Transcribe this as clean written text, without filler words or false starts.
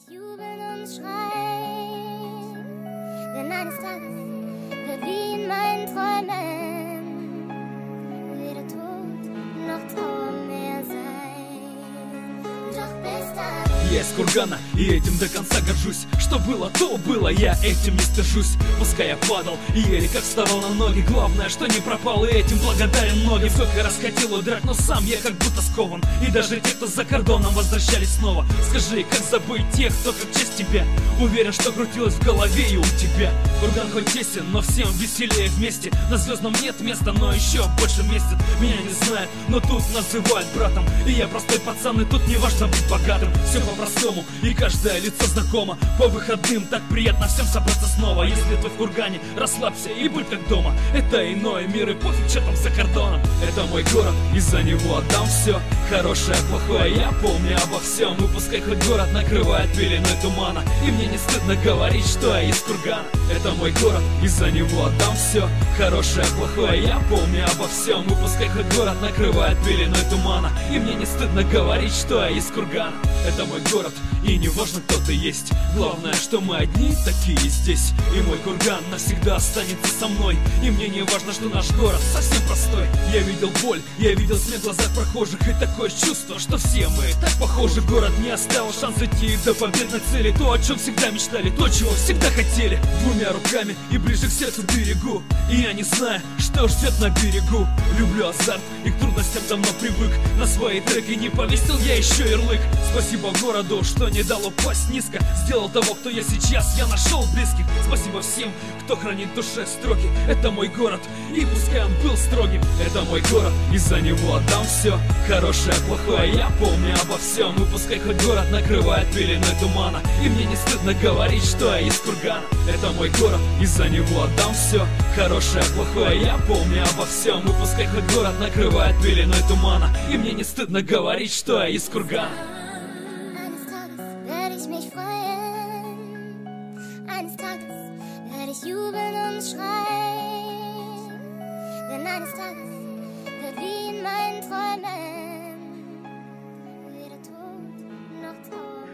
ich jubeln und schreien, denn eines Tages wird wie in meinen Träumen weder Tod noch Trauer mehr sein. Doch bis dahin. Я из Кургана и этим до конца горжусь. Что было, то было, я этим не стыжусь. Пускай я падал и еле как вставал на ноги. Главное, что не пропал, и этим благодарен многим. Сколько раз хотел удрать, но сам я как будто скован. И даже те, кто за кордоном, возвращались снова. Скажи, как забыть тех, кто как часть тебя? Уверен, что крутилось в голове и у тебя. Курган хоть тесен, но всем веселее вместе. На звездном нет места, но еще больше местят. Меня не знают, но тут называют братом. И я простой пацан, и тут не важно быть богатым. Все по-простому, и каждое лицо знакомо. По выходным так приятно всем собраться снова. Если ты в Кургане, расслабься и будь как дома. Это иной мир, и пофиг, что там за кордоном. Это мой город, и за него отдам все. Хорошее, плохое, я помню обо всем. И пускай хоть город накрывает пеленой тумана, и мне не стыдно говорить, что я из Кургана. Это мой город, и за него отдам все. Хорошее, плохое, я помню обо всем. И пускай хоть город накрывает пеленой тумана, и мне не стыдно говорить, что я из Кургана. Это мой город, и не важно, кто ты есть. Главное, что мы одни такие здесь. И мой Курган навсегда останется со мной. И мне не важно, что наш город совсем простой. Я видел боль, я видел смех в глазах прохожих. И такое чувство, что все мы так похожи. Город не оставил шанс идти до победной цели. То, о чем всегда мечтали, то, чего всегда хотели. Двумя руками и ближе к сердцу берегу. И я не знаю, что ждет на берегу. Люблю азарт и к трудностям давно привык. На свои треки не повесил я еще ярлык. Спасибо городу, что не дал упасть низко. Сделал того, кто я сейчас, я нашел близких. Спасибо всем, кто хранит в душе строки. Это мой город, и пускай он был строгим. Это мой город, и за него отдам все. Хорошее, плохое, я помню обо всем. И пускай хоть город накрывает пеленой тумана, и мне не стыдно говорить, что я из Кургана. Это мой город, и за него отдам все. Хорошее, плохое, я помню обо всем. И пускай хоть город накрывает пеленой тумана, и мне не стыдно говорить, что я из Кургана. Mich freuen. Eines Tages werde ich jubeln und schreien, denn eines Tages wird wie in meinen Träumen weder Tod noch Trauer.